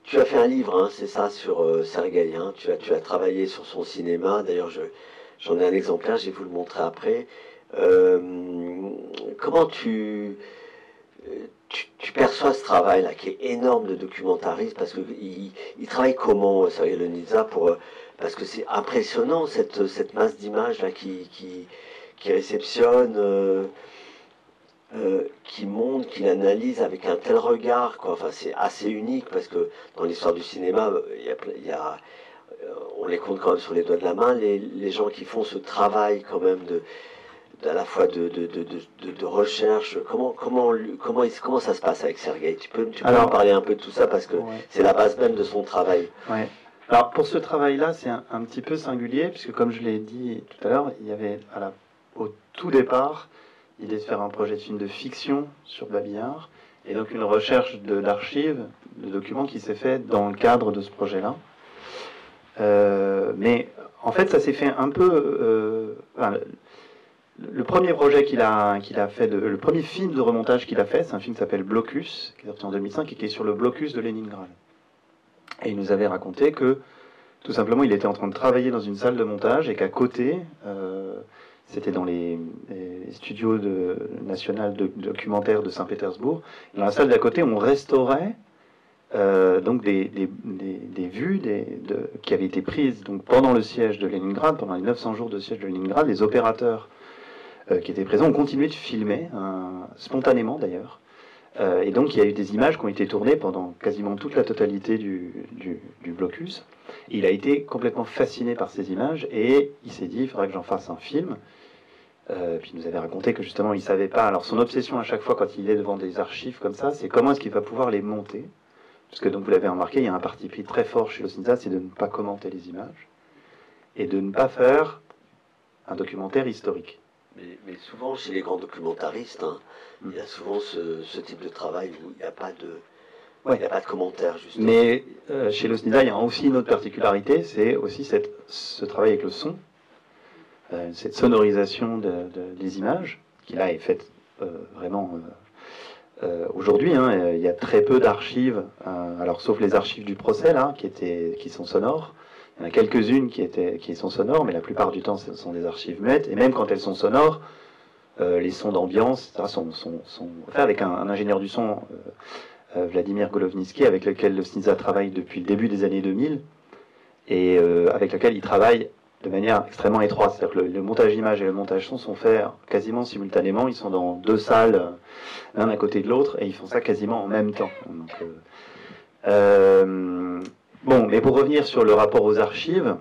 tu as fait un livre, hein, c'est ça, sur Sergueï, hein. Tu as travaillé sur son cinéma. D'ailleurs, j'en ai un exemplaire, je vais vous le montrer après. Euh, comment tu perçois ce travail-là, qui est énorme de documentariste, parce qu'il travaille comment, Sergueï Lonitza, parce que c'est impressionnant, cette masse d'images là qui réceptionne, qui montre, qui l'analyse avec un tel regard, quoi. Enfin, c'est assez unique, parce que dans l'histoire du cinéma, on les compte quand même sur les doigts de la main, les gens qui font ce travail quand même à la fois de recherche. Comment ça se passe avec Sergueï? Tu peux nous parler un peu de tout ça, parce que c'est la base même de son travail. Ouais. Alors pour ce travail-là, c'est un petit peu singulier, puisque comme je l'ai dit tout à l'heure, il y avait au tout départ l'idée de faire un projet de film de fiction sur Babillard, et donc une recherche d'archives, de documents qui s'est fait dans le cadre de ce projet-là. Mais en fait, ça s'est fait un peu... le premier projet qu'il a fait, le premier film de remontage qu'il a fait, c'est un film qui s'appelle Blocus, qui est sorti en 2005 et qui est sur le blocus de Leningrad. Et il nous avait raconté que, tout simplement, il était en train de travailler dans une salle de montage et qu'à côté, c'était dans les studios nationaux de documentaire de Saint-Pétersbourg, dans la salle d'à côté, on restaurait donc des vues qui avaient été prises donc, pendant le siège de Leningrad, pendant les 900 jours de siège de Leningrad. Les opérateurs qui étaient présents ont continué de filmer, spontanément d'ailleurs. Et donc il y a eu des images qui ont été tournées pendant quasiment toute la totalité du blocus. Et il a été complètement fasciné par ces images et il s'est dit il faudrait que j'en fasse un film. Puis il nous avait raconté que justement il ne savait pas. Alors son obsession à chaque fois quand il est devant des archives comme ça, c'est comment est-ce qu'il va pouvoir les monter. Parce que donc vous l'avez remarqué, il y a un parti pris très fort chez Losnitsa, c'est de ne pas commenter les images et de ne pas faire un documentaire historique. Mais souvent, chez les grands documentaristes, hein, il y a souvent ce type de travail où il n'y a pas de commentaires, justement. Mais chez Losnitsa, il y a aussi une autre particularité, c'est aussi ce travail avec le son, cette sonorisation des images, qui là est faite vraiment... aujourd'hui, hein, il y a très peu d'archives, alors sauf les archives du procès, là, qui sont sonores. Il y en a quelques-unes qui sont sonores, mais la plupart du temps, ce sont des archives muettes. Et même quand elles sont sonores, les sons d'ambiance sont faits avec un ingénieur du son, Vladimir Golovnitsky, avec lequel Losnitsa travaille depuis le début des années 2000, et avec lequel il travaille de manière extrêmement étroite. C'est-à-dire que le montage image et le montage son sont faits quasiment simultanément. Ils sont dans deux salles, l'un à côté de l'autre, et ils font ça quasiment en même temps. Donc, bon, mais pour revenir sur le rapport aux archives,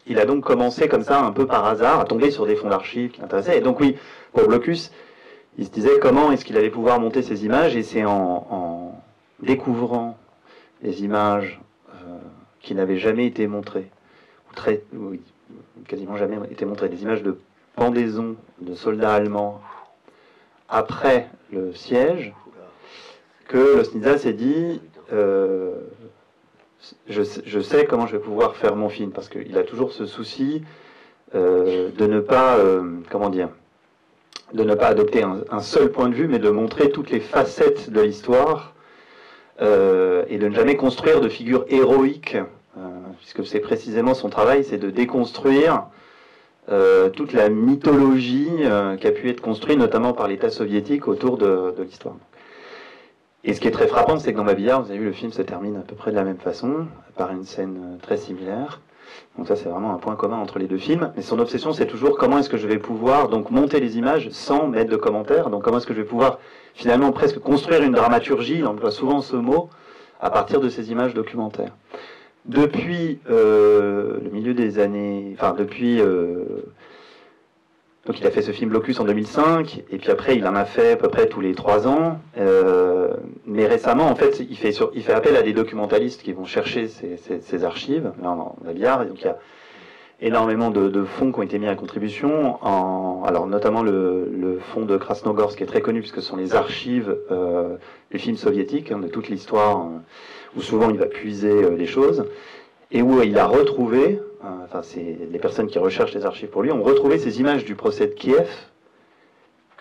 il a donc commencé comme ça, un peu par hasard, à tomber sur des fonds d'archives qui l'intéressaient. Et donc oui, pour Blocus, il se disait comment est-ce qu'il allait pouvoir monter ces images, et c'est en découvrant les images qui n'avaient jamais été montrées, ou quasiment jamais été montrées, des images de pendaison de soldats allemands après le siège, que Losnitsa s'est dit je sais comment je vais pouvoir faire mon film, parce qu'il a toujours ce souci de ne pas de ne pas adopter un seul point de vue, mais de montrer toutes les facettes de l'histoire et de ne jamais construire de figure héroïque, puisque c'est précisément son travail, c'est de déconstruire toute la mythologie qui a pu être construite notamment par l'État soviétique autour de l'histoire. Et ce qui est très frappant, c'est que dans Babillard, vous avez vu, le film se termine à peu près de la même façon, par une scène très similaire. Donc ça, c'est vraiment un point commun entre les deux films. Mais son obsession, c'est toujours comment est-ce que je vais pouvoir donc monter les images sans mettre de commentaires. Donc comment est-ce que je vais pouvoir finalement presque construire une dramaturgie, il emploie souvent ce mot, à partir de ces images documentaires. Depuis le milieu des années... Enfin, depuis... donc il a fait ce film Blocus en 2005, et puis après il en a fait à peu près tous les 3 ans. Mais récemment, en fait, il fait appel à des documentalistes qui vont chercher ces archives, là en Babillard. Donc il y a énormément de fonds qui ont été mis à contribution, alors notamment le fonds de Krasnogorsk, qui est très connu, puisque ce sont les archives du film soviétique, hein, de toute l'histoire, où souvent il va puiser les choses, et où il a retrouvé... Enfin, c'est les personnes qui recherchent les archives pour lui ont retrouvé ces images du procès de Kiev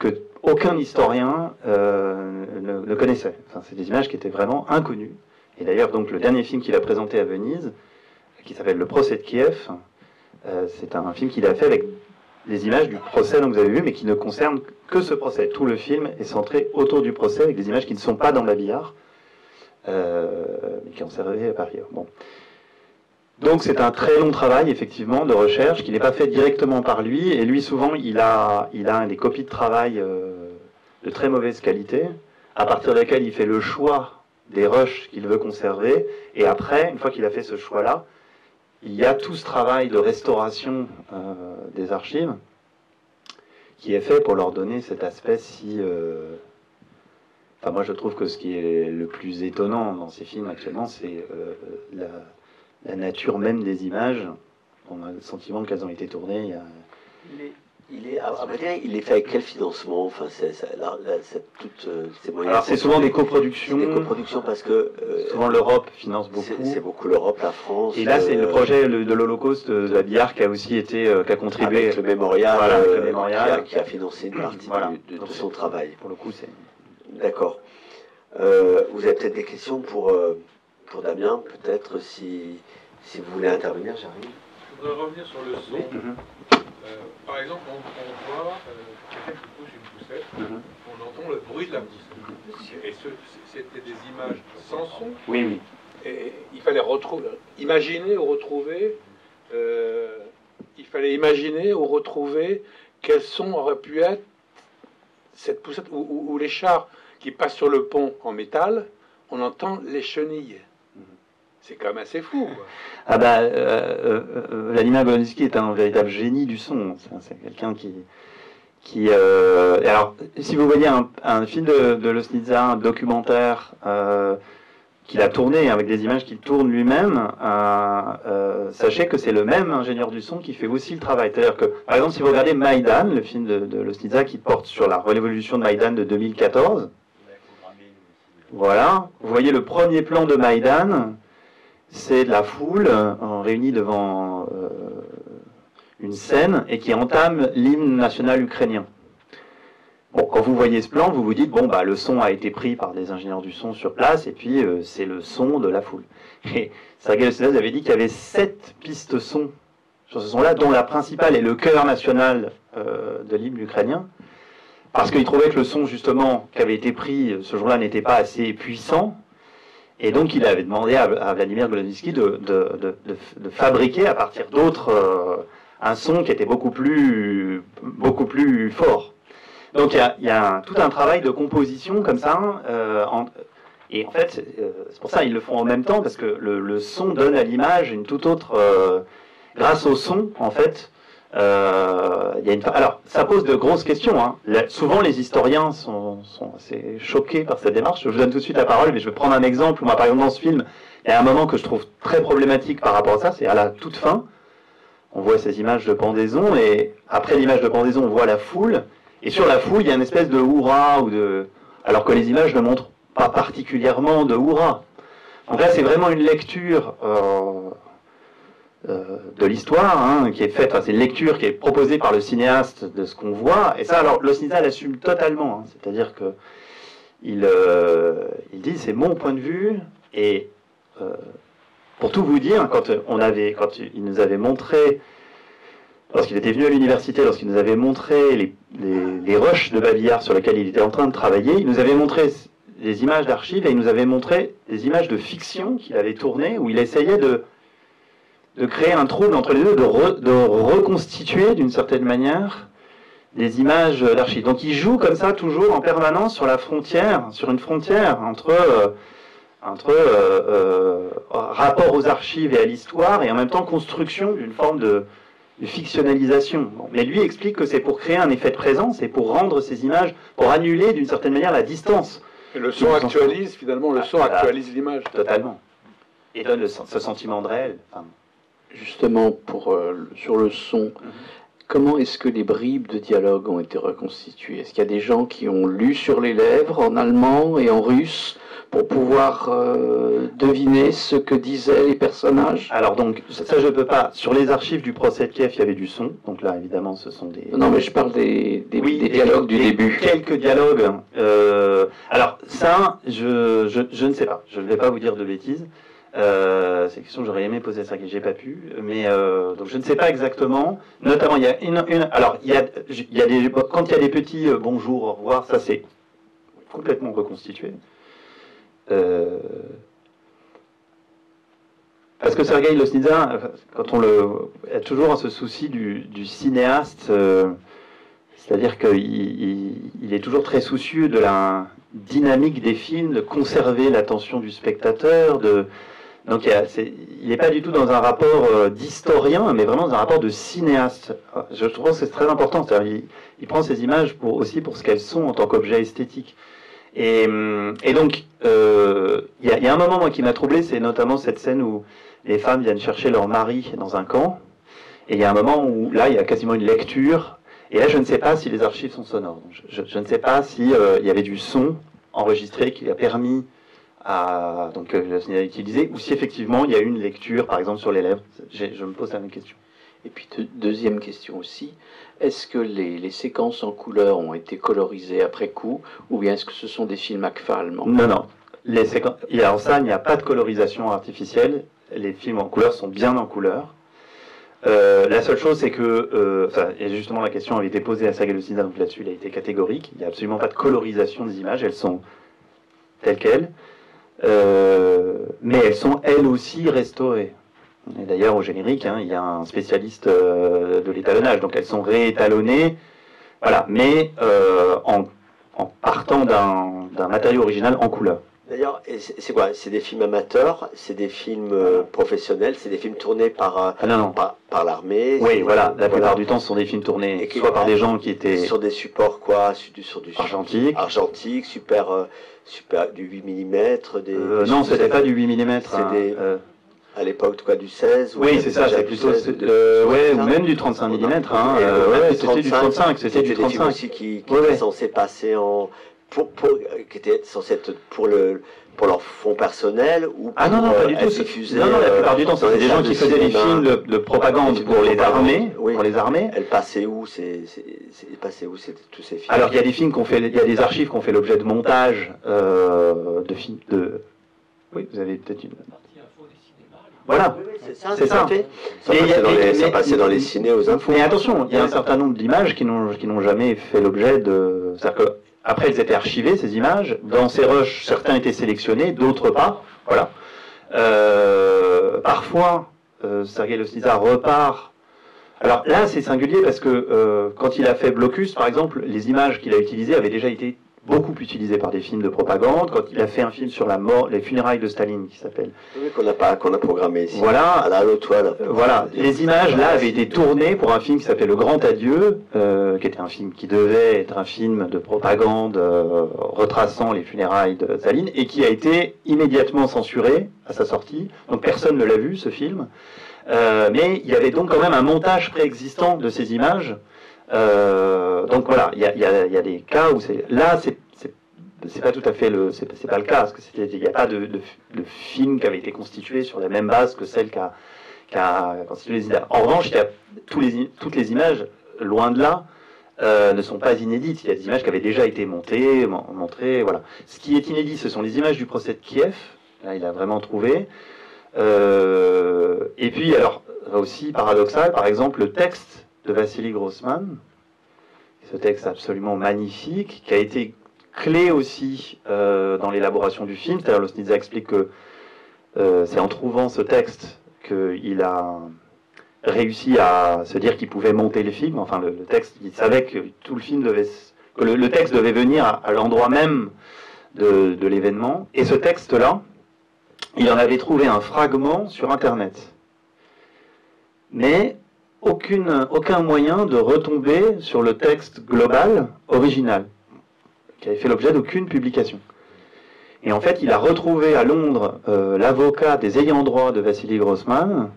que aucun historien ne connaissait. Enfin, c'est des images qui étaient vraiment inconnues Et d'ailleurs, donc, le dernier film qu'il a présenté à Venise, qui s'appelle Le procès de Kiev, c'est un film qu'il a fait avec des images du procès, donc vous avez vu, mais qui ne concernent que ce procès. Tout le film est centré autour du procès, avec des images qui ne sont pas dans Babillard, mais qui ont servi par ailleurs. Bon. Donc c'est un très long travail, effectivement, de recherche, qui n'est pas fait directement par lui, et lui, souvent, il a des copies de travail de très mauvaise qualité, à partir de laquelle il fait le choix des rushs qu'il veut conserver, et après, une fois qu'il a fait ce choix-là, il y a tout ce travail de restauration des archives qui est fait pour leur donner cet aspect si... Enfin, moi, je trouve que ce qui est le plus étonnant dans ces films actuellement, c'est la nature même des images. On a le sentiment qu'elles ont été tournées il est fait avec quel financement? Enfin, toutes ces moyens. Alors, c'est souvent des coproductions. Des coproductions parce que souvent l'Europe finance beaucoup. C'est beaucoup l'Europe, la France. Et là, c'est le projet de l'Holocauste de Babillard qui a aussi été qui a contribué avec le mémorial, voilà, avec le mémorial. Qui a financé une partie voilà. de son travail. Pour le coup, c'est. D'accord. Vous avez peut-être des questions pour Damien, peut-être si vous voulez intervenir, j'arrive. Je voudrais revenir sur le son. Par exemple, on voit quelqu'un qui pousse une poussette, on entend le bruit de la poussette. Et c'était des images sans son. Oui, oui. Et il fallait imaginer ou retrouver quel son aurait pu être cette poussette, ou les chars qui passent sur le pont en métal, on entend les chenilles. C'est quand même assez fou, quoi. Ah bah, Vladimir Golensky est un véritable génie du son. C'est quelqu'un qui alors, si vous voyez un film de Loznitsa, un documentaire qu'il a tourné avec des images qu'il tourne lui-même, sachez que c'est le même ingénieur du son qui fait aussi le travail. C'est-à-dire que, par exemple, si vous regardez Maïdan, le film de Loznitsa qui porte sur la révolution de Maïdan de 2014, voilà, vous voyez le premier plan de Maïdan. C'est de la foule réunie devant une scène et qui entame l'hymne national ukrainien. Bon, quand vous voyez ce plan, vous vous dites, bon, bah, le son a été pris par des ingénieurs du son sur place et puis c'est le son de la foule. Et Sergei Loznitsa avait dit qu'il y avait 7 pistes son sur ce son-là, dont la principale est le chœur national de l'hymne ukrainien, parce qu'il trouvait que le son, justement, qui avait été pris ce jour-là n'était pas assez puissant. Et donc, il avait demandé à Vladimir Golensky de fabriquer à partir d'autres un son qui était beaucoup plus fort. Donc, il y a tout un travail de composition comme ça. Et en fait, c'est pour ça qu'ils le font en même temps, parce que le son donne à l'image une toute autre... grâce au son, en fait, alors, ça pose de grosses questions. Hein. Souvent, les historiens sont assez choqués par cette démarche. Je vous donne tout de suite la parole, mais je vais prendre un exemple. Moi, par exemple, dans ce film, il y a un moment que je trouve très problématique par rapport à ça. C'est à la toute fin. On voit ces images de pendaison, et après l'image de pendaison, on voit la foule. Et sur la foule, il y a une espèce de hurrah, alors que les images ne montrent pas particulièrement de hurrah. Donc là, c'est vraiment une lecture... de l'histoire, hein, qui est faite, enfin, c'est une lecture qui est proposée par le cinéaste de ce qu'on voit, et ça, alors, Loznitsa l'assume totalement, hein, c'est-à-dire que il dit, c'est mon point de vue, et pour tout vous dire, quand il nous avait montré, lorsqu'il était venu à l'université, lorsqu'il nous avait montré les rushs de Babillard sur lesquels il était en train de travailler, il nous avait montré des images d'archives, et il nous avait montré des images de fiction qu'il avait tournées, où il essayait de créer un trouble entre les deux, de reconstituer d'une certaine manière des images d'archives. Donc il joue comme ça toujours en permanence sur la frontière, sur une frontière entre rapport aux archives et à l'histoire, et en même temps construction d'une forme de fictionnalisation. Bon, mais lui explique que c'est pour créer un effet de présence et pour rendre ces images, pour annuler d'une certaine manière la distance. Et le son actualise, finalement, le son actualise l'image. Totalement. Et donne ce sentiment de réel. Enfin, justement, sur le son, comment est-ce que les bribes de dialogue ont été reconstituées? Est-ce qu'il y a des gens qui ont lu sur les lèvres en allemand et en russe pour pouvoir deviner ce que disaient les personnages? Alors donc, ça je ne peux pas. Sur les archives du procès de Kiev, il y avait du son. Donc là, évidemment, ce sont des... Non, mais je parle des dialogues du début. Quelques dialogues. Alors ça, je ne sais pas. Je ne vais pas vous dire de bêtises. C'est une question que j'aurais aimé poser à Sergueï, j'ai pas pu. Mais donc je ne sais pas exactement. Notamment, il y a alors il y a des, quand il y a des petits bonjour, au revoir, ça c'est complètement reconstitué. Parce que Sergueï Loznitsa, quand on a toujours ce souci du cinéaste, c'est-à-dire qu'il est toujours très soucieux de la dynamique des films, de conserver l'attention du spectateur, donc il n'est pas du tout dans un rapport d'historien, mais vraiment dans un rapport de cinéaste. Je trouve que c'est très important, c'est-à-dire il prend ces images aussi pour ce qu'elles sont en tant qu'objet esthétique. Et donc, il y a un moment moi, qui m'a troublé, c'est notamment cette scène où les femmes viennent chercher leur mari dans un camp, et il y a un moment où là, il y a quasiment une lecture, et là, je ne sais pas si les archives sont sonores. Je ne sais pas si il y avait du son enregistré qui a permis à le cinéma utiliser, ou si effectivement il y a eu une lecture, par exemple, sur les lèvres. Je me pose la même question. Et puis, deuxième question aussi, est-ce que les séquences en couleur ont été colorisées après coup, ou bien est-ce que ce sont des films ACFA allemands? Non. Alors ça, il n'y a pas de colorisation artificielle. Les films en couleur sont bien en couleur. La seule chose, c'est que, et justement la question avait été posée à Sergueï Loznitsa, donc là-dessus il a été catégorique, il n'y a absolument pas de colorisation des images, elles sont telles quelles, mais elles sont elles aussi restaurées. Et d'ailleurs au générique, il y a un spécialiste de l'étalonnage, donc elles sont réétalonnées, voilà, mais en partant d'un matériau original en couleur. D'ailleurs, c'est quoi? C'est des films amateurs, c'est des films professionnels, c'est des films tournés par l'armée. Oui, voilà. La plupart du temps, ce sont des films tournés soit par des gens qui étaient sur des supports quoi, sur du argentique, super du 8 mm. Non, c'était pas du 8 mm. C'est à l'époque quoi, du 16. Oui, c'est ça. C'est plutôt ou même du 35 mm. C'était du 35. C'était du 35. Des films aussi qui étaient censés passer en qui était censé être pour leur fonds personnel ou pour non, pas du tout. Diffusé, non, la plupart du temps, c'était des gens qui faisaient des films de propagande pour les armées. Oui. Pour les armées. Elle passait où c'est passé où tous ces films? Alors il y a des films il y a des archives qui ont fait l'objet de montage de films de. Oui, vous avez peut-être une. Voilà, oui, c'est ça. Ça passait dans les ciné aux infos. Mais attention, il y a un certain nombre d'images qui n'ont jamais fait l'objet de. C'est-à-dire que après, elles étaient archivées, ces images. Dans ces rushs, certains étaient sélectionnés, d'autres pas. Voilà. Parfois, Sergueï Loznitsa repart. Alors là, c'est singulier parce que quand il a fait Blocus, par exemple, les images qu'il a utilisées avaient déjà été beaucoup utilisées par des films de propagande. Quand il a fait un film sur les funérailles de Staline, qui s'appelle... Oui, qu'on a programmé ici. Voilà. À la toile. Voilà. Les images, là, avaient été tournées pour un film qui s'appelait Le Grand Adieu, qui était un film qui devait être un film de propagande retraçant les funérailles de Staline, et qui a été immédiatement censuré à sa sortie. Donc personne ne l'a vu, ce film. Mais il y avait donc quand même un montage préexistant de ces images. Donc voilà, il y a des cas où c'est pas tout à fait c'est pas le cas, parce que il n'y a pas de film qui avait été constitué sur la même base que celle qu'a constitué les images. En revanche, toutes les images, loin de là, ne sont pas inédites. Il y a des images qui avaient déjà été montrées, voilà. Ce qui est inédit, ce sont les images du procès de Kiev. Là, il a vraiment trouvé. Et puis, alors, aussi paradoxal, par exemple, le texte de Vassili Grossman, ce texte absolument magnifique, qui a été clé aussi dans l'élaboration du film. C'est-à-dire, Loznitsa explique que c'est en trouvant ce texte qu'il a réussi à se dire qu'il pouvait monter le film. Enfin, le texte, il savait que tout le film le texte devait venir à l'endroit même de l'événement. Et ce texte-là, il en avait trouvé un fragment sur Internet. Mais aucun moyen de retomber sur le texte global, original, qui avait fait l'objet d'aucune publication. Et en fait, il a retrouvé à Londres l'avocat des ayants droit de Vassili Grossman,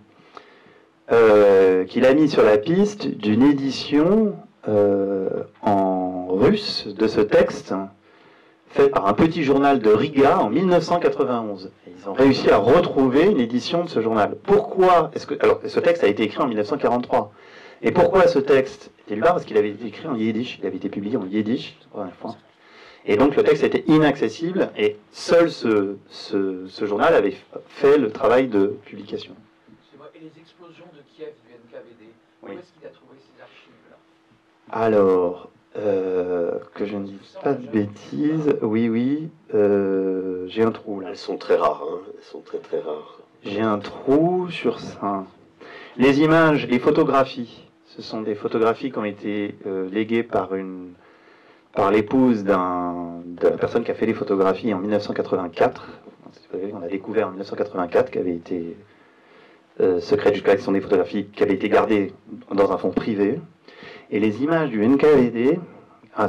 qu'il a mis sur la piste d'une édition en russe de ce texte, fait par un petit journal de Riga en 1991. Et ils ont réussi à retrouver une édition de ce journal. Pourquoi est-ce que... Alors, ce texte a été écrit en 1943. Et pourquoi ce texte était lu là? Parce qu'il avait été écrit en yiddish, il avait été publié en yiddish, la première fois. Et donc le texte était inaccessible, et seul ce journal avait fait le travail de publication. Et les explosions de Kiev du NKVD, où est-ce qu'il a trouvé ces archives-là? Alors, que je ne dise pas de bêtises, oui, j'ai un trou là. Elles sont très rares, hein. Elles sont très très rares. J'ai un trou sur ça. Les images, les photographies, ce sont des photographies qui ont été léguées par l'épouse de la personne qui a fait les photographies en 1984. On a découvert en 1984 qu'avait été secret jusqu'à l'action des photographies, qui avait été gardée dans un fonds privé. Et les images du NKVD,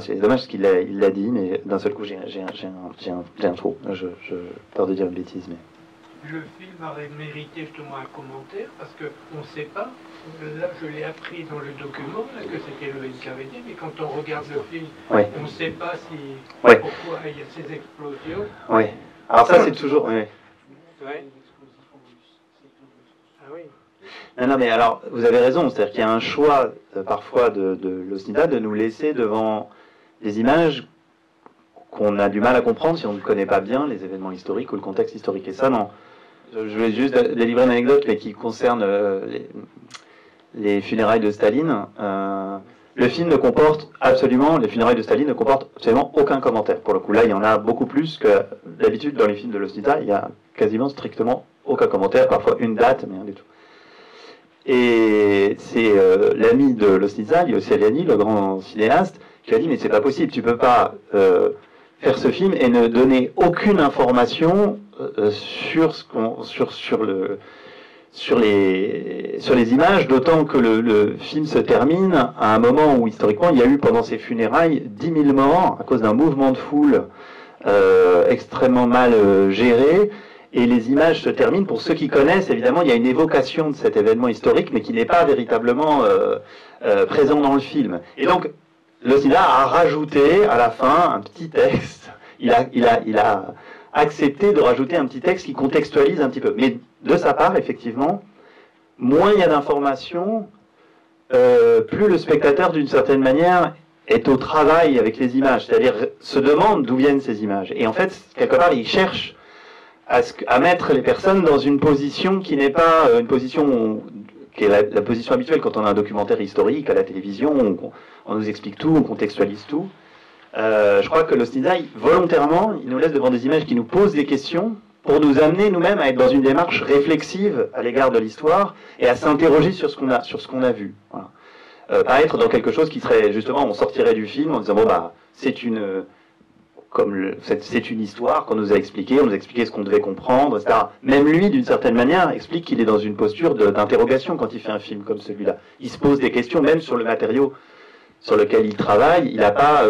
c'est dommage parce qu'il l'a dit, mais d'un seul coup j'ai un trou. Je peur de dire une bêtise, mais... Le film aurait mérité justement un commentaire, parce qu'on ne sait pas, là je l'ai appris dans le document, là, que c'était le NKVD, mais quand on regarde le film, oui. On ne sait pas si Oui. pourquoi il y a ces explosions. Oui. Alors ça c'est toujours... Oui. Ouais. Ah oui. Non, mais alors, vous avez raison, c'est-à-dire qu'il y a un choix parfois de l'OSNIDA de nous laisser devant des images qu'on a du mal à comprendre si on ne connaît pas bien les événements historiques ou le contexte historique. Et ça, non. Je vais juste délivrer une anecdote mais qui concerne les funérailles de Staline. Le film ne comporte absolument, les funérailles de Staline ne comportent absolument aucun commentaire. Pour le coup, là, il y en a beaucoup plus que d'habitude dans les films de l'OSNIDA. Il y a quasiment strictement aucun commentaire, parfois une date, mais rien du tout. Et c'est l'ami de l'OSNIDA, Leo Saliani, le grand cinéaste, qui a dit mais c'est pas possible, tu peux pas faire ce film et ne donner aucune information sur les images, d'autant que le film se termine à un moment où historiquement il y a eu pendant ces funérailles 10 000 morts à cause d'un mouvement de foule extrêmement mal géré. Et les images se terminent, pour ceux qui connaissent, évidemment, il y a une évocation de cet événement historique, mais qui n'est pas véritablement présent dans le film. Et donc, l'OSNIDA a rajouté à la fin un petit texte. Il a accepté de rajouter un petit texte qui contextualise un petit peu. Mais de sa part, effectivement, moins il y a d'informations, plus le spectateur, d'une certaine manière, est au travail avec les images. C'est-à-dire, se demande d'où viennent ces images. Et en fait, quelque part, il cherche à mettre les personnes dans une position qui n'est pas une position qui est la position habituelle quand on a un documentaire historique à la télévision, on nous explique tout, on contextualise tout. Je crois que l'OSNIDA, volontairement, il nous laisse devant des images qui nous posent des questions pour nous amener nous-mêmes à être dans une démarche réflexive à l'égard de l'histoire et à s'interroger sur ce qu'on a vu. Voilà. Pas être dans quelque chose qui serait, justement, on sortirait du film en disant, bon, bah, c'est une histoire qu'on nous a expliquée, on nous a expliqué ce qu'on devait comprendre, etc. Même lui, d'une certaine manière, explique qu'il est dans une posture d'interrogation quand il fait un film comme celui-là. Il se pose des questions, même sur le matériau sur lequel il travaille. Il n'a pas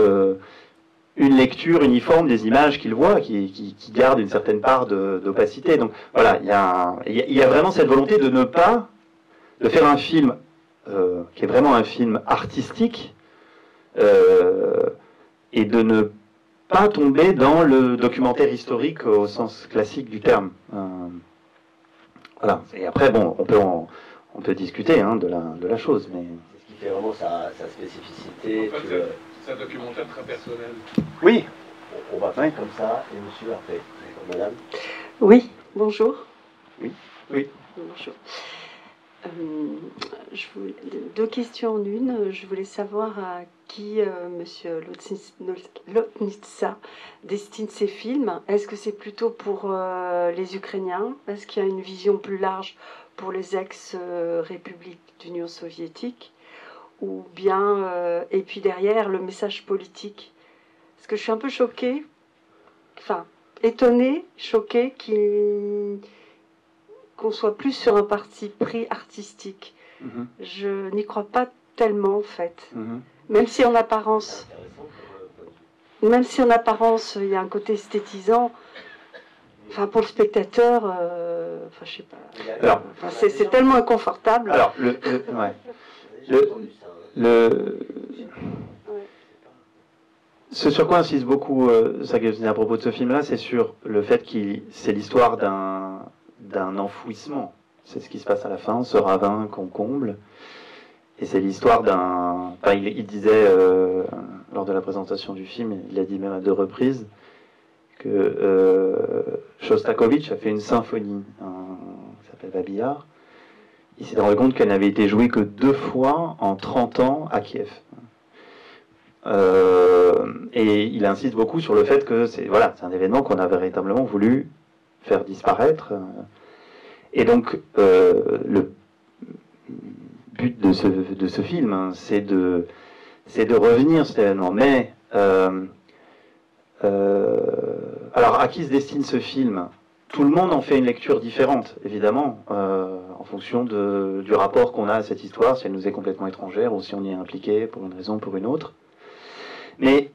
une lecture uniforme des images qu'il voit, qui garde une certaine part d'opacité. Donc voilà, il y a vraiment cette volonté de faire un film qui est vraiment un film artistique, et de ne pas tomber dans le documentaire historique au sens classique du terme. Voilà. Et après, bon, on peut discuter de la chose, mais... C'est ce qui fait vraiment sa spécificité. En fait, c'est un documentaire très personnel. Oui. On va faire comme ça, et monsieur après. Madame. Oui, bonjour. Oui. Bonjour. Deux questions en une. Je voulais savoir à qui monsieur Lotnitsa destine ses films. Est-ce que c'est plutôt pour les Ukrainiens? Est-ce qu'il y a une vision plus large pour les ex-républiques d'Union soviétique? Ou bien, et puis derrière, le message politique? Parce que je suis un peu choquée, enfin, étonnée, choquée qu'on soit plus sur un parti pris artistique. Je n'y crois pas tellement, en fait. Même si en apparence, il y a un côté esthétisant, enfin, pour le spectateur, enfin, je sais pas. Alors, enfin, c'est tellement inconfortable. Alors, Ce sur quoi insiste beaucoup Sergueï à propos de ce film-là, c'est sur le fait qu'il c'est l'histoire d'un enfouissement. C'est ce qui se passe à la fin, ce ravin qu'on comble. Et c'est l'histoire d'un... Enfin, il disait, lors de la présentation du film, il a dit même à 2 reprises, que Shostakovich a fait une symphonie qui s'appelle Babillard. Il s'est rendu compte qu'elle n'avait été jouée que 2 fois en 30 ans à Kiev. Et il insiste beaucoup sur le fait que c'est un événement qu'on a véritablement voulu faire disparaître. Et donc, le but de ce film, hein, c'est de revenir sur cet événement. Mais, alors, à qui se destine ce film? Tout le monde en fait une lecture différente, évidemment, en fonction du rapport qu'on a à cette histoire, si elle nous est complètement étrangère ou si on y est impliqué pour une raison ou pour une autre. Mais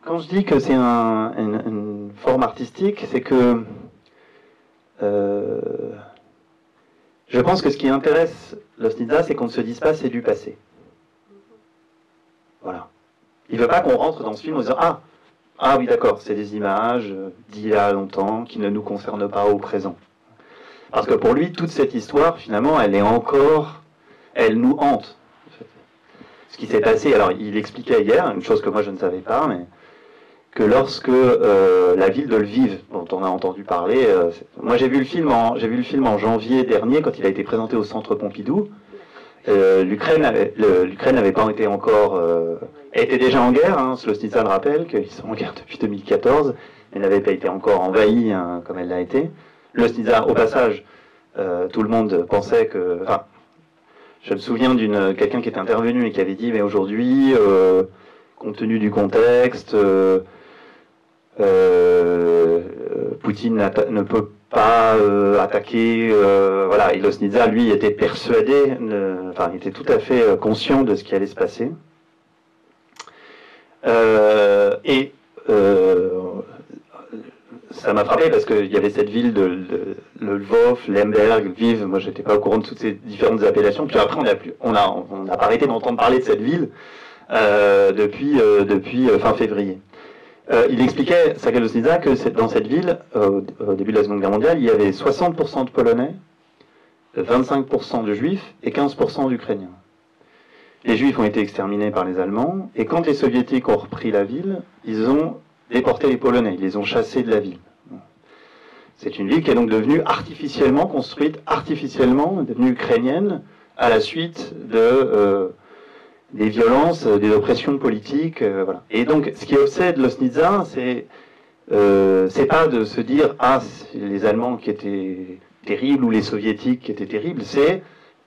quand je dis que c'est une forme artistique, c'est que je pense que ce qui intéresse Loznitsa, c'est qu'on ne se dise pas c'est du passé. Voilà. Il ne veut pas qu'on rentre dans ce film en disant ah oui d'accord, c'est des images d'il y a longtemps qui ne nous concernent pas au présent. Parce que pour lui, toute cette histoire, finalement, elle nous hante. Ce qui s'est passé, alors il expliquait hier, une chose que moi je ne savais pas, mais que lorsque la ville de Lviv, dont on a entendu parler, moi j'ai vu le film en janvier dernier, quand il a été présenté au Centre Pompidou. L'Ukraine n'avait pas été encore... elle était déjà en guerre, hein, Loznitsa le rappelle, qu'ils sont en guerre depuis 2014, mais n'avait pas été encore envahie hein, comme elle l'a été. Loznitsa, au passage, tout le monde pensait que... Enfin, je me souviens quelqu'un qui était intervenu et qui avait dit, mais aujourd'hui, compte tenu du contexte, Poutine ne peut pas attaquer... voilà, et Loznitsa, lui, était persuadé, il était tout à fait conscient de ce qui allait se passer. Ça m'a frappé parce qu'il y avait cette ville de Lvov, Lemberg, Lviv. Moi, j'étais pas au courant de toutes ces différentes appellations. Puis après, on n'a pas arrêté d'entendre parler de cette ville depuis fin février. Il expliquait, Sergueï Loznitsa, que dans cette ville, au début de la Seconde Guerre mondiale, il y avait 60% de Polonais, 25% de Juifs et 15% d'Ukrainiens. Les Juifs ont été exterminés par les Allemands, et quand les Soviétiques ont repris la ville, ils ont déporté les Polonais, ils les ont chassés de la ville. C'est une ville qui est donc devenue artificiellement construite, devenue ukrainienne, à la suite des violences, des oppressions politiques. Voilà. Et donc, ce qui obsède Loznitsa, c'est pas de se dire « Ah, c'est les Allemands qui étaient terribles » ou les Soviétiques qui étaient terribles, c'est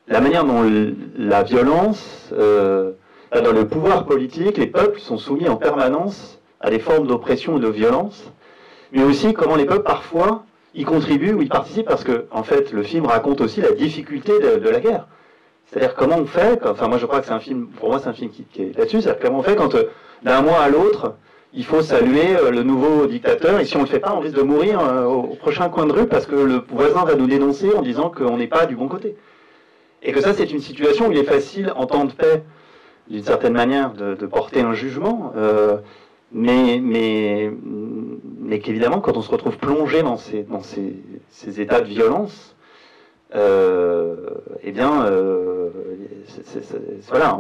la manière dont la violence, dans le pouvoir politique, les peuples sont soumis en permanence à des formes d'oppression et de violence, mais aussi comment les peuples, parfois, y contribuent ou y participent, parce que, en fait, le film raconte aussi la difficulté de la guerre. C'est-à-dire comment on fait, enfin moi je crois que c'est un film, pour moi c'est un film qui est là-dessus, c'est-à-dire comment on fait quand d'un mois à l'autre, il faut saluer le nouveau dictateur, et si on ne le fait pas, on risque de mourir au prochain coin de rue, parce que le voisin va nous dénoncer en disant qu'on n'est pas du bon côté. Et que ça c'est une situation où il est facile, en temps de paix, d'une certaine manière, de porter un jugement, mais qu'évidemment, quand on se retrouve plongé dans ces états de violence, voilà.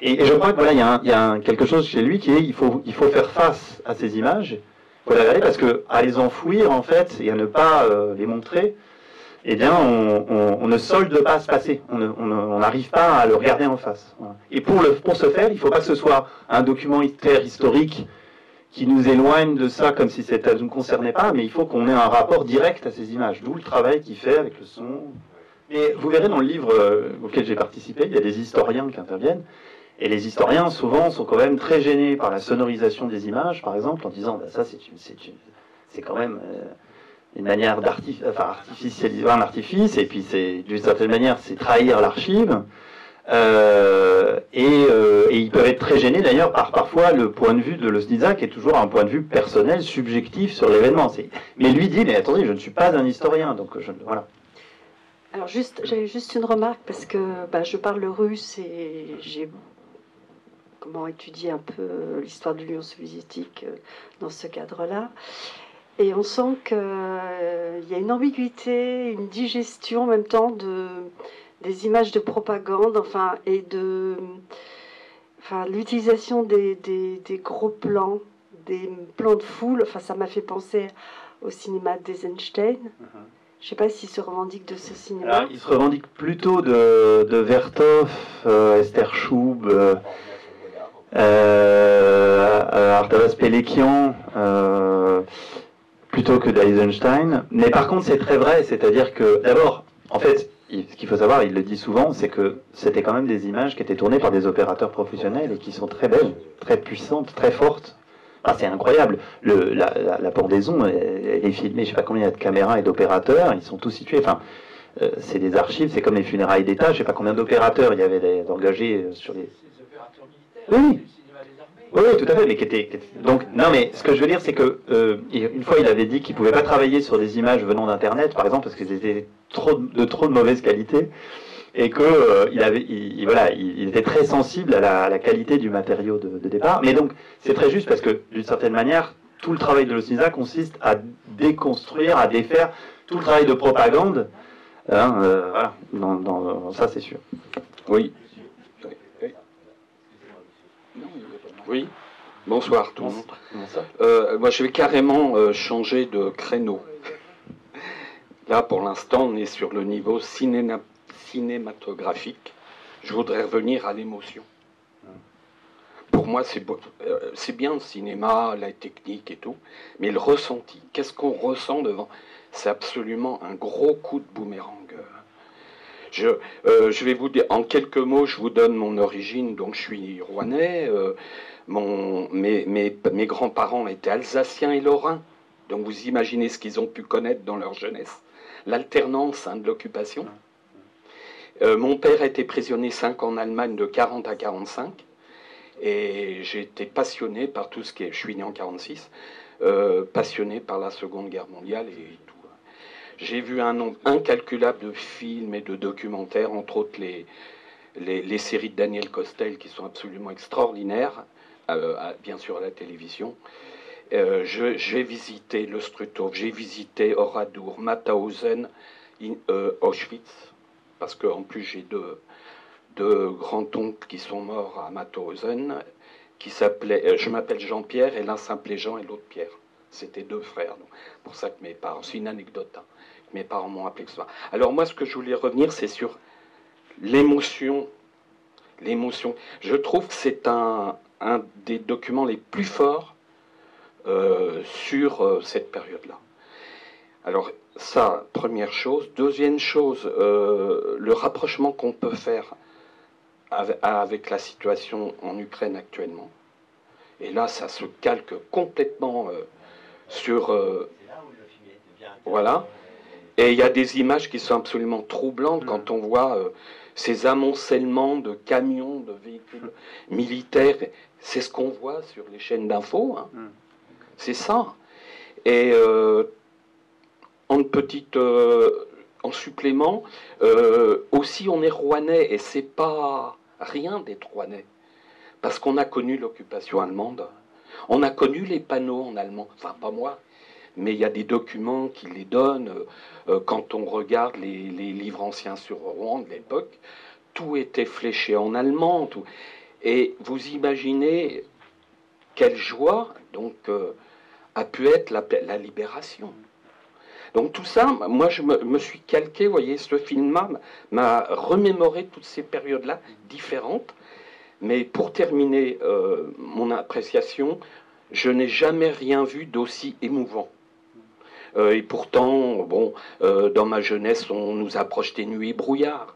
Et je crois que voilà, il y a quelque chose chez lui qui est, il faut faire face à ces images, il faut les regarder parce que à les enfouir en fait et à ne pas les montrer, eh bien, on ne solde pas ce passé, on n'arrive pas à le regarder en face. Voilà. Et pour ce faire, il ne faut pas que ce soit un document historique qui nous éloigne de ça comme si ça ne nous concernait pas, mais il faut qu'on ait un rapport direct à ces images, d'où le travail qu'il fait avec le son. Mais vous verrez dans le livre auquel j'ai participé, il y a des historiens qui interviennent, et les historiens souvent sont quand même très gênés par la sonorisation des images, par exemple, en disant bah, ça c'est quand même une manière d'artificialiser un artifice, et puis d'une certaine manière c'est trahir l'archive. Et ils peuvent être très gênés d'ailleurs par parfois le point de vue de Loznitsa qui est toujours un point de vue personnel, subjectif sur l'événement. Mais lui dit, mais attendez, je ne suis pas un historien, donc voilà. Alors j'avais juste une remarque parce que je parle le russe et j'ai comment étudier un peu l'histoire de l'Union soviétique dans ce cadre-là. Et on sent qu'il y a une ambiguïté, une digestion en même temps des images de propagande, enfin, et l'utilisation des gros plans, des plans de foule. Enfin, ça m'a fait penser au cinéma d'Eisenstein. Je ne sais pas s'il se revendique de ce cinéma. Alors, il se revendique plutôt de Vertov, Esther Choub, Artadas Pelekian, plutôt que d'Eisenstein. Mais par contre, c'est très vrai, c'est-à-dire que, d'abord, en fait, ce qu'il faut savoir, il le dit souvent, c'est que c'était quand même des images qui étaient tournées par des opérateurs professionnels et qui sont très belles, très puissantes, très fortes. Ah, c'est incroyable. La pendaison, elle est filmée, je ne sais pas combien il y a de caméras et d'opérateurs, ils sont tous situés. Enfin, c'est des archives, c'est comme les funérailles d'État, je ne sais pas combien d'opérateurs il y avait d'engagés sur les. Ces opérateurs militaires, Oui. Oui, tout à fait, mais donc non, mais ce que je veux dire, c'est que une fois, il avait dit qu'il pouvait pas travailler sur des images venant d'Internet, par exemple, parce qu'elles étaient de trop de mauvaise qualité, et que il était très sensible à la qualité du matériau de départ. Mais donc, c'est très juste parce que d'une certaine manière, tout le travail de Losniza consiste à déconstruire, à défaire tout le travail de propagande. Voilà, dans ça, c'est sûr. Oui. Oui, bonsoir tout le monde. Moi, je vais carrément changer de créneau. Là, pour l'instant, on est sur le niveau cinématographique. Je voudrais revenir à l'émotion. Pour moi, c'est bien le cinéma, la technique et tout, mais le ressenti, qu'est-ce qu'on ressent devant? C'est absolument un gros coup de boomerang. Je vais vous dire, en quelques mots, je vous donne mon origine. Donc, je suis rouennais. Mes grands-parents étaient alsaciens et lorrains. Donc, vous imaginez ce qu'ils ont pu connaître dans leur jeunesse. L'alternance de l'occupation. Mon père a été prisonnier 5 ans en Allemagne de 40 à 45. Et j'ai été passionné par tout ce qui est... Je suis né en 46. Passionné par la Seconde Guerre mondiale et tout. J'ai vu un nombre incalculable de films et de documentaires, entre autres les séries de Daniel Costel qui sont absolument extraordinaires, bien sûr à la télévision. J'ai visité le Struthof, j'ai visité Oradour, Mauthausen, Auschwitz, parce qu'en plus j'ai deux grands-oncles qui sont morts à Mauthausen, qui s'appelaient, je m'appelle Jean-Pierre, et l'un s'appelait Jean et l'autre Pierre. C'était 2 frères, donc pour ça que mes parents, c'est une anecdote, hein, mes parents m'ont appelé que ça. Alors moi, ce que je voulais revenir, c'est sur l'émotion. L'émotion. Je trouve que c'est un des documents les plus forts sur cette période-là. Alors ça, première chose. Deuxième chose, le rapprochement qu'on peut faire avec la situation en Ukraine actuellement. Et là, ça se calque complètement sur... voilà. Et il y a des images qui sont absolument troublantes quand on voit ces amoncellements de camions, de véhicules militaires. C'est ce qu'on voit sur les chaînes d'infos. Hein. C'est ça. Et en supplément, aussi on est rouennais, et c'est pas rien d'être rouennais. Parce qu'on a connu l'occupation allemande. On a connu les panneaux en allemand. Enfin, pas moi. Mais il y a des documents qui les donnent. Quand on regarde les livres anciens sur Rouen de l'époque, tout était fléché en allemand. Tout. Et vous imaginez quelle joie donc, a pu être la libération. Donc tout ça, moi je me suis calqué, vous voyez, ce film-là m'a remémoré toutes ces périodes-là différentes. Mais pour terminer mon appréciation, je n'ai jamais rien vu d'aussi émouvant. Et pourtant, bon, dans ma jeunesse, on nous a projeté Nuit et brouillard.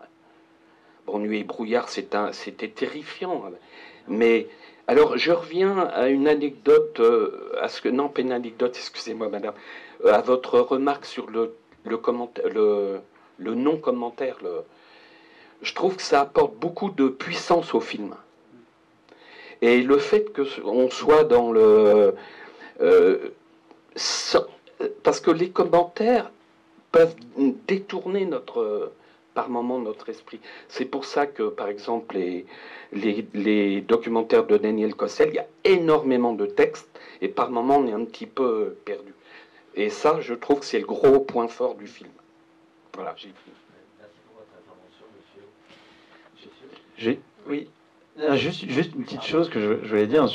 Bon, Nuit et brouillard, c'était terrifiant. Mais alors, je reviens à une anecdote, non, pas une anecdote, excusez-moi, madame, à votre remarque sur le non-commentaire. Je trouve que ça apporte beaucoup de puissance au film. Et le fait qu'on soit dans le... parce que les commentaires peuvent détourner par moment notre esprit. C'est pour ça que, par exemple, les documentaires de Daniel Costel, il y a énormément de textes, et par moment on est un petit peu perdu. Et ça, je trouve que c'est le gros point fort du film. Voilà, j'ai fini. Merci pour votre intervention, monsieur. Oui, juste une petite chose que je voulais dire.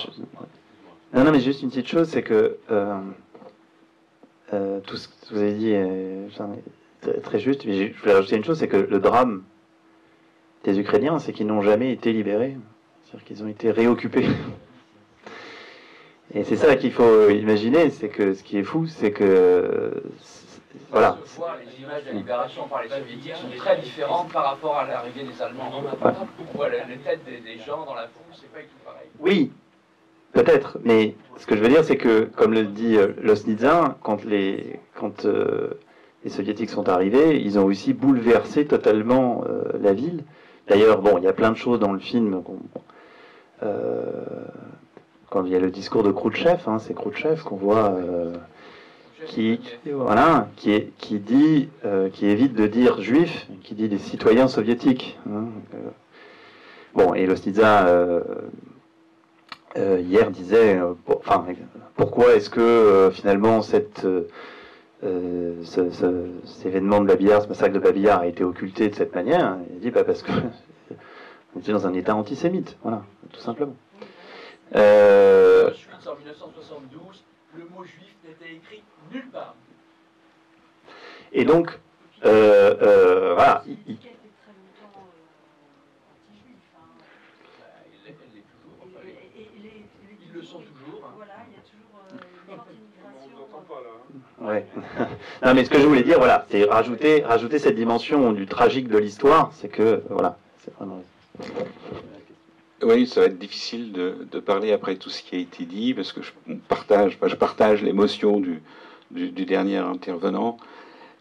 Non, mais juste une petite chose, c'est que tout ce que vous avez dit est très juste. Mais je voulais rajouter une chose, c'est que le drame des Ukrainiens, c'est qu'ils n'ont jamais été libérés. C'est-à-dire qu'ils ont été réoccupés. Et c'est ça qu'il faut imaginer, c'est que ce qui est fou, c'est que... Voilà. Les images de la libération par les soviétiques sont très différentes par rapport à l'arrivée des Allemands. Pourquoi les têtes des gens dans la foule, c'est pas du tout pareil. Oui, peut-être, mais ce que je veux dire, c'est que, comme le dit Losnitsa, quand les soviétiques sont arrivés, ils ont aussi bouleversé totalement la ville. D'ailleurs, bon, il y a plein de choses dans le film. Quand il y a le discours de Khrouchtchev, c'est Khrouchtchev qu'on voit... qui évite de dire juif, qui dit des citoyens soviétiques. Bon, et Losnitsa hier disait, pourquoi est-ce que finalement cet événement de Babillard, ce massacre de Babillard a été occulté de cette manière? Il dit parce que on était dans un état antisémite, voilà, tout simplement. Ensuite, en 1972, le mot juif n'était écrit nulle part. Et donc, voilà. Ils le sont toujours. Voilà, il y a toujours une forte immigration. Ouais. Non, mais ce que je voulais dire, voilà, c'est rajouter cette dimension du tragique de l'histoire, c'est que, voilà, c'est vraiment... Oui, ça va être difficile de parler après tout ce qui a été dit, parce que je partage l'émotion du dernier intervenant.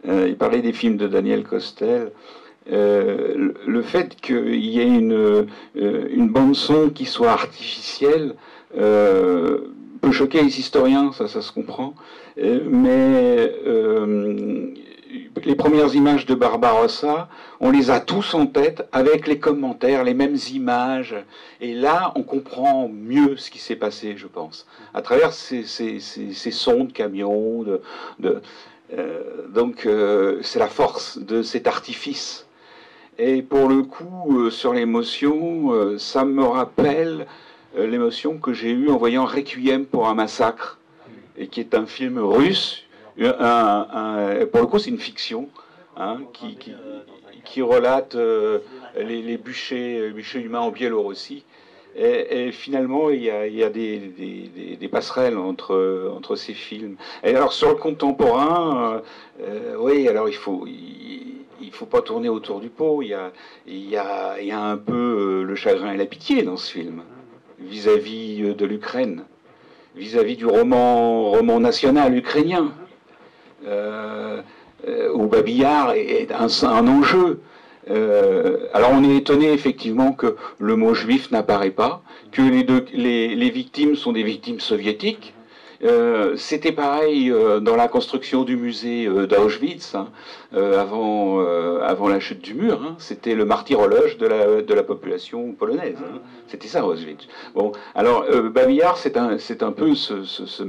Il parlait des films de Daniel Costel. Le fait qu'il y ait une bande-son qui soit artificielle peut choquer les historiens, ça se comprend. Mais les premières images de Barbarossa, on les a tous en tête avec les commentaires, les mêmes images. Et là, on comprend mieux ce qui s'est passé, je pense, à travers ces sons de camions. Donc, c'est la force de cet artifice. Et pour le coup, sur l'émotion, ça me rappelle l'émotion que j'ai eue en voyant Requiem pour un massacre, et qui est un film russe. Pour le coup, c'est une fiction qui relate les bûchers humains en Biélorussie. Et finalement, il y a des passerelles entre ces films. Et alors, sur le contemporain, oui, alors il faut pas tourner autour du pot. Il y a un peu le chagrin et la pitié dans ce film, vis-à-vis de l'Ukraine, vis-à-vis du roman national ukrainien. Où Babillard est un enjeu. Alors on est étonné effectivement que le mot juif n'apparaît pas, que les victimes sont des victimes soviétiques. C'était pareil dans la construction du musée d'Auschwitz, avant la chute du mur. C'était le martyrologe de la population polonaise. C'était ça, Auschwitz. Bon, alors Babillard, c'est un peu ce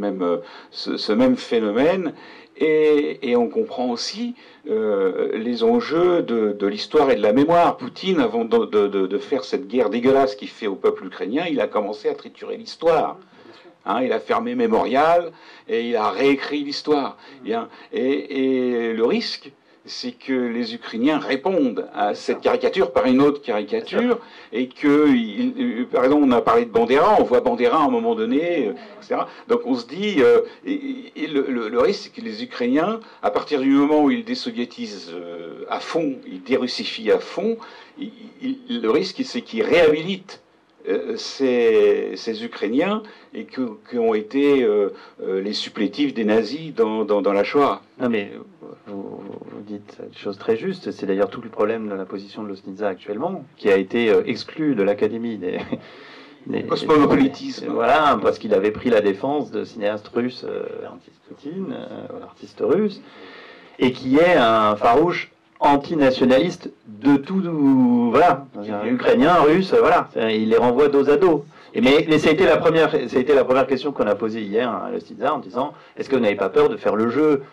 même phénomène. Et on comprend aussi les enjeux de l'histoire et de la mémoire. Poutine, avant de faire cette guerre dégueulasse qu'il fait au peuple ukrainien, il a commencé à triturer l'histoire. Il a fermé Mémorial et il a réécrit l'histoire. Et le risque, c'est que les Ukrainiens répondent à cette caricature par une autre caricature, et que, par exemple, on a parlé de Bandera, on voit Bandera à un moment donné, etc. Donc on se dit, le risque, c'est que les Ukrainiens, à partir du moment où ils désoviétisent à fond, ils dérussifient à fond, le risque, c'est qu'ils réhabilitent ces Ukrainiens et qui ont été les supplétifs des nazis dans la Shoah. Non mais vous dites une chose très juste, c'est d'ailleurs tout le problème de la position de Losnitsa actuellement, qui a été exclu de l'Académie des cosmopolitisme. Voilà, parce qu'il avait pris la défense de cinéastes russes anti-Poutine, artistes russes, et qui est un farouche antinationalistes de tout, voilà, ukrainiens, russes, voilà, il les renvoie dos à dos. Mais ça a été la première question qu'on a posée hier à Lostnitsa en disant, est-ce que vous n'avez pas peur de faire le jeu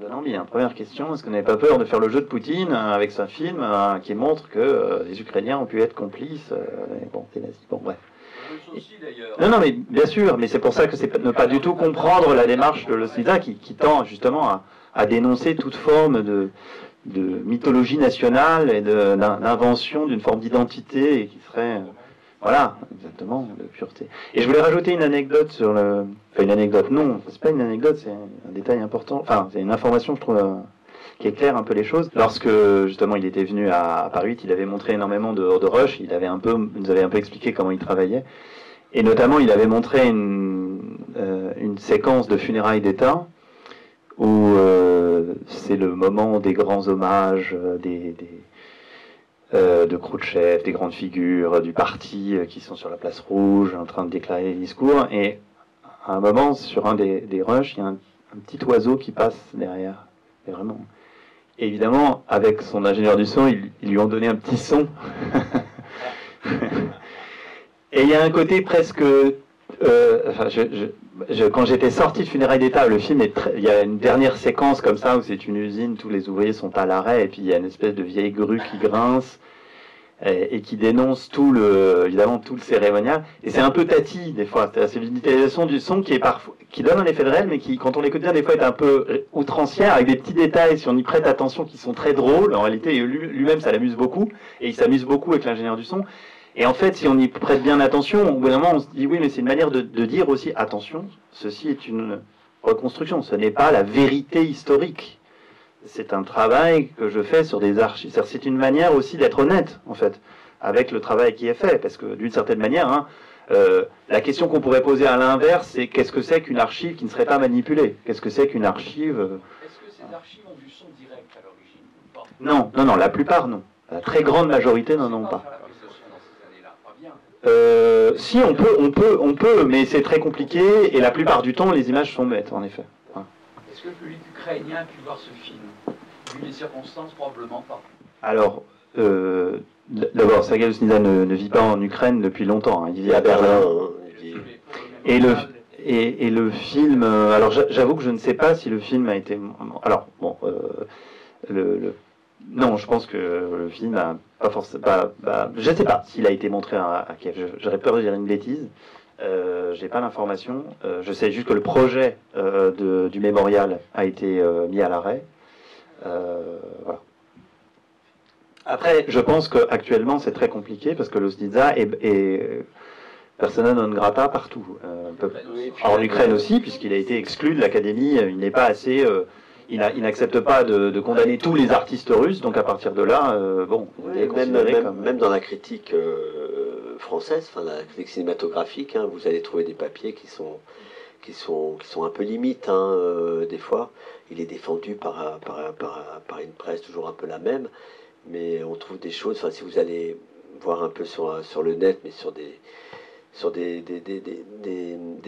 de Nambi, première question, est-ce que vous n'avez pas peur de faire le jeu de Poutine avec ce film qui montre que les Ukrainiens ont pu être complices bon, c'est nazi, bon, bref. Non, mais bien sûr, mais c'est pour ça que c'est ne pas du tout comprendre la démarche de Lostnitsa qui tend justement à dénoncer toute forme de mythologie nationale et d'invention d'une forme d'identité qui serait, voilà, exactement, de pureté. Et je voulais rajouter une anecdote sur le... Enfin, une anecdote, non, c'est pas une anecdote, c'est un détail important, enfin, c'est une information, je trouve, qui éclaire un peu les choses. Lorsque, justement, il était venu à Paris 8, il avait montré énormément de rush, il nous avait un peu expliqué comment il travaillait, et notamment, il avait montré une séquence de funérailles d'État, où c'est le moment des grands hommages, de Khrouchtchev, des grandes figures du parti qui sont sur la place rouge en train de déclarer les discours, et à un moment, sur un des rushs, il y a un petit oiseau qui passe derrière. Et vraiment. Et évidemment, avec son ingénieur du son, ils lui ont donné un petit son. Et il y a un côté presque... enfin, quand j'étais sorti de Funérailles d'État, le film il y a une dernière séquence comme ça où c'est une usine, tous les ouvriers sont à l'arrêt et puis il y a une espèce de vieille grue qui grince et qui dénonce évidemment tout le cérémonial. Et c'est un peu tati des fois. C'est une utilisation du son qui donne un effet de réel, mais qui, quand on l'écoute bien, des fois est un peu outrancière avec des petits détails si on y prête attention qui sont très drôles. En réalité, lui-même ça l'amuse beaucoup et il s'amuse beaucoup avec l'ingénieur du son. Et en fait, si on y prête bien attention, au bout d'un moment, on se dit oui, mais c'est une manière de dire aussi, attention, ceci est une reconstruction, ce n'est pas la vérité historique. C'est un travail que je fais sur des archives. C'est une manière aussi d'être honnête, en fait, avec le travail qui est fait. Parce que d'une certaine manière, la question qu'on pourrait poser à l'inverse, c'est qu'est-ce que c'est qu'une archive qui ne serait pas manipulée? Qu'est-ce que c'est qu'une archive... Est-ce que ces archives ont du son direct à l'origine? Non, la plupart non. La très grande majorité n'en ont pas. Si, on peut, mais c'est très compliqué, et la plupart du temps, les images sont muettes, en effet. Ouais. Est-ce que le public ukrainien a pu voir ce film? Vu les circonstances, probablement pas. Alors, d'abord, Sergueï Lostnitsa ne vit pas en Ukraine depuis longtemps, hein. Il vit à Berlin. Et le film... alors, j'avoue que je ne sais pas si le film a été... Alors, bon, non, je pense que le film n'a pas forcément... je ne sais pas s'il a été montré à Kiev. J'aurais peur de dire une bêtise. J'ai pas l'information. Je sais juste que le projet du mémorial a été mis à l'arrêt. Voilà. Après, je pense qu'actuellement, c'est très compliqué parce que Lostnitsa est persona non grata partout. En Ukraine aussi, puisqu'il a été exclu de l'académie. Il n'est pas assez... il n'accepte pas de condamner tous les artistes russes, donc à partir de là, bon... Oui, même dans la critique française, enfin la critique cinématographique, hein, vous allez trouver des papiers qui sont un peu limites, hein, des fois. Il est défendu par une presse toujours un peu la même, mais on trouve des choses, enfin si vous allez voir un peu sur le net, mais sur des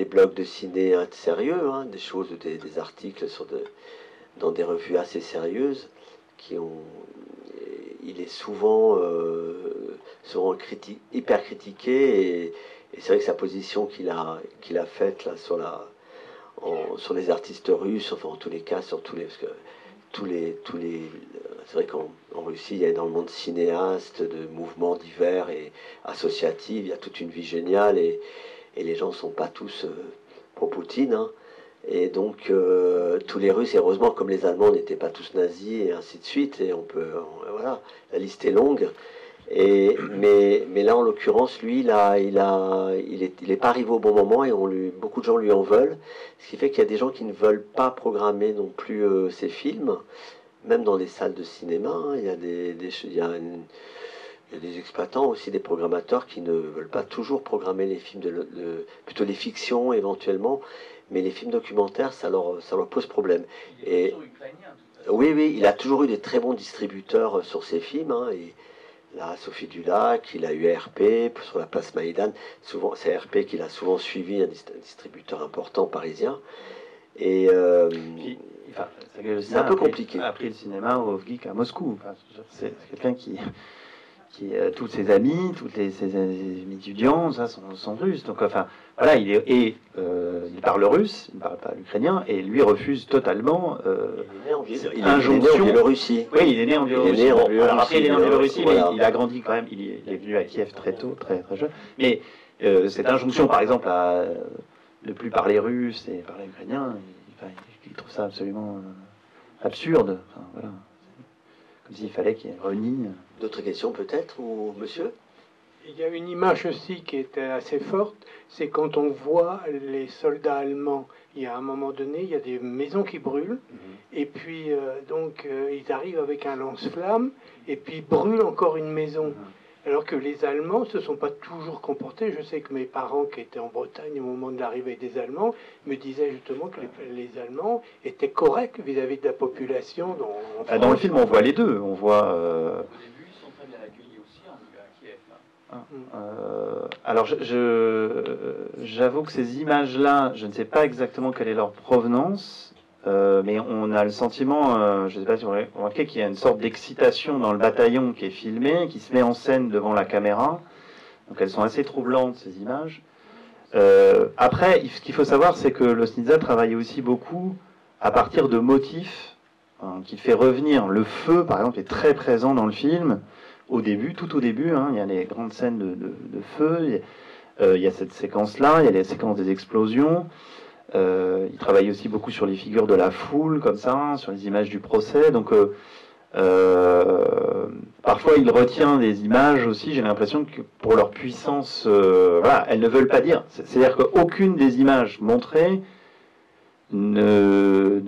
blogs de ciné sérieux, hein, des choses, des articles dans des revues assez sérieuses, il est souvent hyper critiqué, et c'est vrai que sa position qu'il a faite là sur les artistes russes, enfin en tous les cas sur parce que c'est vrai qu'en Russie il y a énormément de cinéastes, de mouvements divers et associatifs, il y a toute une vie géniale, et les gens ne sont pas tous pro Poutine, hein. Et donc tous les Russes, et heureusement comme les Allemands n'étaient pas tous nazis et ainsi de suite, et voilà, la liste est longue. Mais là en l'occurrence, lui, il est pas arrivé au bon moment, et beaucoup de gens lui en veulent, ce qui fait qu'il y a des gens qui ne veulent pas programmer non plus ces films, même dans les salles de cinéma, hein. Il y a des exploitants aussi, des programmateurs qui ne veulent pas toujours programmer les films plutôt les fictions éventuellement. Mais les films documentaires, ça leur pose problème. Oui, il a toujours eu des très bons distributeurs sur ses films, hein, et là, Sophie Dulac, il a eu ARP sur la place Maïdan. Souvent, c'est ARP qu'il a souvent suivi, un distributeur important parisien. Et il c'est un peu compliqué. A appris le cinéma au Geek à Moscou. Enfin, c'est quelqu'un qui tous ses amis, ses amis étudiants, ça sont russes. Donc enfin voilà, il parle russe, il ne parle pas l'ukrainien, et lui refuse totalement injonction. En Biélorussie. Oui, il est né en Biélorussie. Alors après, il est né en Biélorussie, mais il a grandi quand même. Il est venu à Kiev très tôt, très très jeune. Mais cette injonction, par exemple, à ne plus parler russe et parler ukrainien, il trouve ça absolument absurde. Enfin, voilà. Comme s'il fallait qu'il renie. D'autres questions peut-être, ou monsieur? Il y a une image aussi qui était assez forte, c'est quand on voit les soldats allemands, il y a un moment donné, il y a des maisons qui brûlent, et puis ils arrivent avec un lance-flamme, et puis brûlent encore une maison. Alors que les Allemands ne se sont pas toujours comportés. Je sais que mes parents qui étaient en Bretagne au moment de l'arrivée des Allemands me disaient justement que les Allemands étaient corrects vis-à-vis de la population. Dans le film, on voit les deux. On voit. Au début, ils sont très bien accueillis aussi à Kiev. Alors, j'avoue que ces images-là, je ne sais pas exactement quelle est leur provenance. Mais on a le sentiment, je ne sais pas si vous remarquez, qu'il y a une sorte d'excitation dans le bataillon qui est filmé, qui se met en scène devant la caméra. Donc elles sont assez troublantes, ces images. Après, ce qu'il faut savoir, c'est que Loznitsa travaillait aussi beaucoup à partir de motifs qui fait revenir. Le feu, par exemple, est très présent dans le film, au début, tout au début. Il y a les grandes scènes de feu, il y a cette séquence-là, il y a les séquences des explosions. Il travaille aussi beaucoup sur les figures de la foule, comme ça, sur les images du procès. Donc, parfois, il retient des images aussi. J'ai l'impression que pour leur puissance, voilà, elles ne veulent pas dire. C'est-à-dire qu'aucune des images montrées ne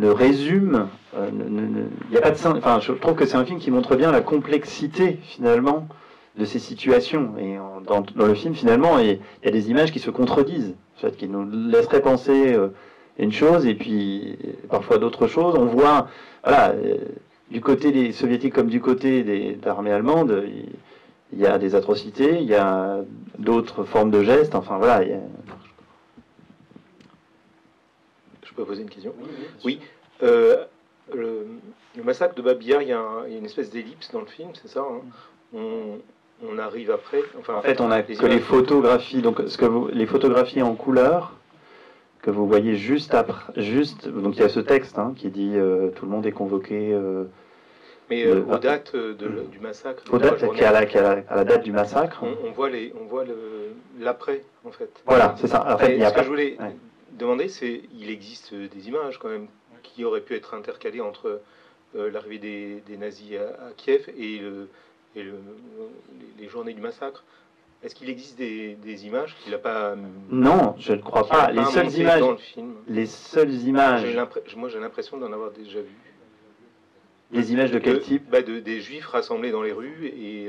résume. Il n'y a pas de. Enfin, je trouve que c'est un film qui montre bien la complexité finalement de ces situations. Et dans le film, finalement, il y a des images qui se contredisent, en fait, qui nous laisseraient penser une chose et puis parfois d'autres choses. On voit, voilà, du côté des soviétiques comme du côté des armées allemandes, il y a des atrocités, il y a d'autres formes de gestes. Enfin, voilà. Je peux poser une question? Oui. Le massacre de Babi Yar, il y a une espèce d'ellipse dans le film, c'est ça, hein? On arrive après. Enfin, en fait, on a que les photographies. Donc, les photographies en couleur que vous voyez juste après. Donc, il y a ce texte qui dit tout le monde est convoqué. Mais aux dates du massacre. Aux dates à la date du massacre. On voit l'après, en fait. Voilà, c'est ça. En fait, ce que je voulais demander, c'est il existe des images quand même qui auraient pu être intercalées entre l'arrivée des nazis à Kiev et les journées du massacre. Est-ce qu'il existe des images qu'il n'a pas... Non, je ne crois pas. Les seules images dans le film. Les seules images... Moi, j'ai l'impression d'en avoir déjà vu. Des images de quel type? Des juifs rassemblés dans les rues et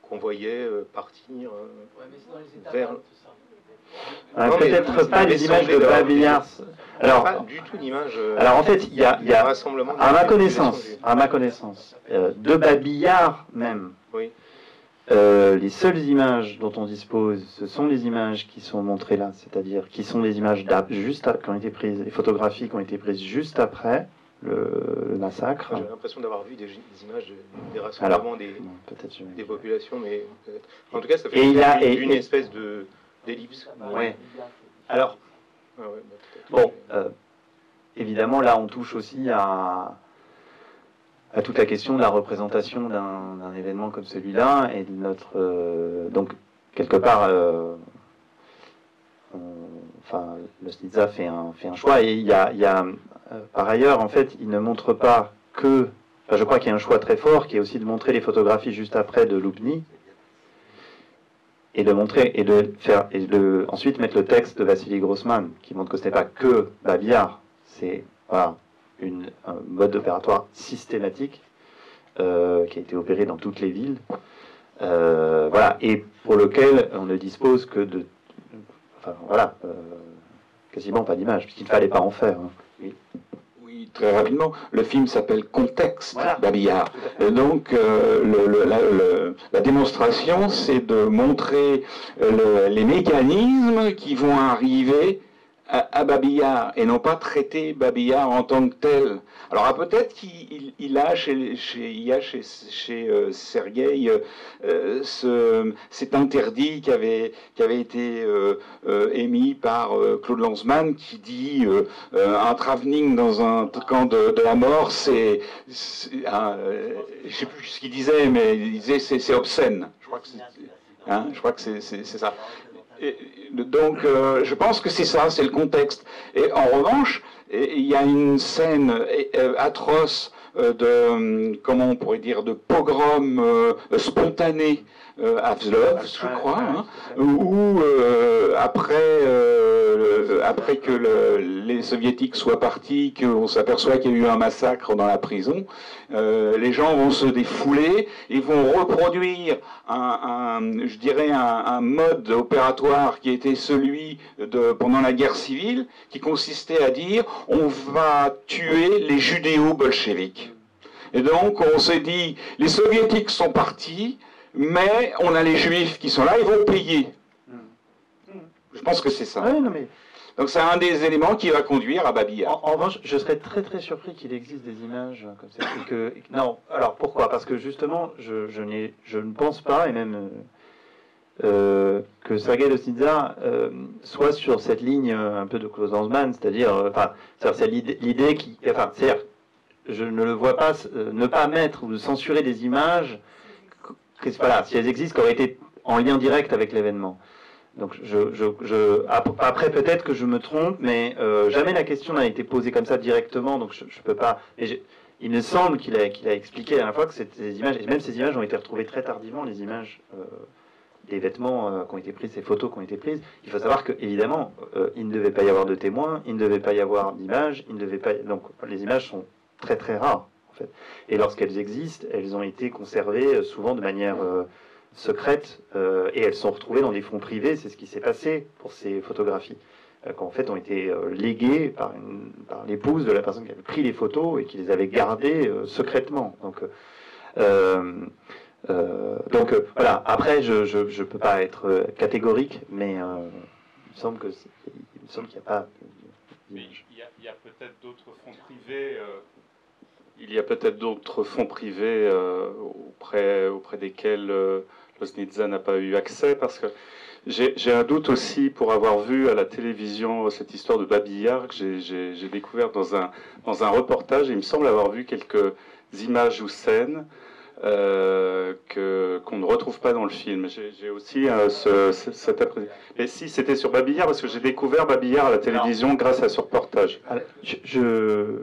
qu'on voyait partir vers... Peut-être pas des images de Babi Yar. Alors, pas du tout d'image. Alors en fait, il y a à ma connaissance, de Babi Yar même. Oui. Les seules images dont on dispose, ce sont les images qui sont montrées là, c'est-à-dire qui sont des images qui ont été prises, les photographies qui ont été prises juste après le massacre. J'ai l'impression d'avoir vu des images des rassemblements des populations, mais en tout cas, ça fait une espèce d'ellipse. Ouais. Alors, bon, évidemment, là, on touche aussi à toute la question de la représentation d'un événement comme celui-là et de notre... donc, quelque part, Loznitsa fait un choix et il y a par ailleurs, en fait, il ne montre pas que... je crois qu'il y a un choix très fort qui est aussi de montrer les photographies juste après de Loubny et de montrer ensuite mettre le texte de Vassili Grossman qui montre que ce n'est pas que Babi Yar, c'est un mode opératoire systématique qui a été opéré dans toutes les villes, et pour lequel on ne dispose que de, quasiment pas d'images puisqu'il ne fallait pas en faire. Oui, très rapidement. Le film s'appelle Contexte, Babi Yar. Donc, la démonstration, c'est de montrer les mécanismes qui vont arriver à Babi-Yar et non pas traiter Babi-Yar en tant que tel. Alors peut-être qu'il a chez Sergueï cet interdit qui avait été émis par Claude Lanzmann qui dit un travelling dans un camp de la mort, je sais plus ce qu'il disait, mais il disait c'est obscène. Je crois que c'est ça. Donc, je pense que c'est ça, c'est le contexte. Et en revanche, il y a une scène atroce comment on pourrait dire, de pogrom spontané à Vzlov, je crois, hein, où après que les soviétiques soient partis, qu'on s'aperçoit qu'il y a eu un massacre dans la prison, les gens vont se défouler, ils vont reproduire je dirais un mode opératoire qui était celui pendant la guerre civile, qui consistait à dire on va tuer les judéo-bolcheviks. Et donc on s'est dit les soviétiques sont partis, mais on a les juifs qui sont là, ils vont payer. Je pense que c'est ça. Ouais, non, mais... Donc c'est un des éléments qui va conduire à Babi-Yar. En revanche, je serais très très surpris qu'il existe des images comme ça. Non, alors pourquoi? Parce que justement, je ne pense pas, et même que Sergueï Loznitsa soit sur cette ligne un peu de Klaus Lanzmann, c'est-à-dire, c'est l'idée qui... Enfin, c'est-à-dire, je ne le vois pas ne pas mettre ou censurer des images, voilà, si elles existent, qui auraient été en lien direct avec l'événement. Donc après peut-être que je me trompe, mais jamais la question n'a été posée comme ça directement, donc je peux pas. Il me semble qu'il a expliqué la dernière fois que ces images, et même ces images ont été retrouvées très tardivement, les images des vêtements qui ont été prises, ces photos qui ont été prises. Il faut savoir que évidemment, il ne devait pas y avoir de témoins, il ne devait pas y avoir d'images, donc les images sont très très rares en fait. Et lorsqu'elles existent, elles ont été conservées souvent de manière secrètes, et elles sont retrouvées dans des fonds privés. C'est ce qui s'est passé pour ces photographies, qui en fait ont été léguées par l'épouse de la personne qui avait pris les photos et qui les avait gardées secrètement. Donc voilà. Après, je peux pas être catégorique, mais il me semble qu'il n'y a pas. Mais il y a peut-être d'autres fonds privés. Il y a peut-être d'autres fonds privés auprès desquels Loznitsa n'a pas eu accès, parce que j'ai un doute aussi, pour avoir vu à la télévision cette histoire de Babi-Yar que j'ai découvert dans un reportage. Il me semble avoir vu quelques images ou scènes qu'on ne retrouve pas dans le film. J'ai aussi cette appréciation. Mais si, c'était sur Babi-Yar, parce que j'ai découvert Babi-Yar à la télévision grâce à ce reportage. Je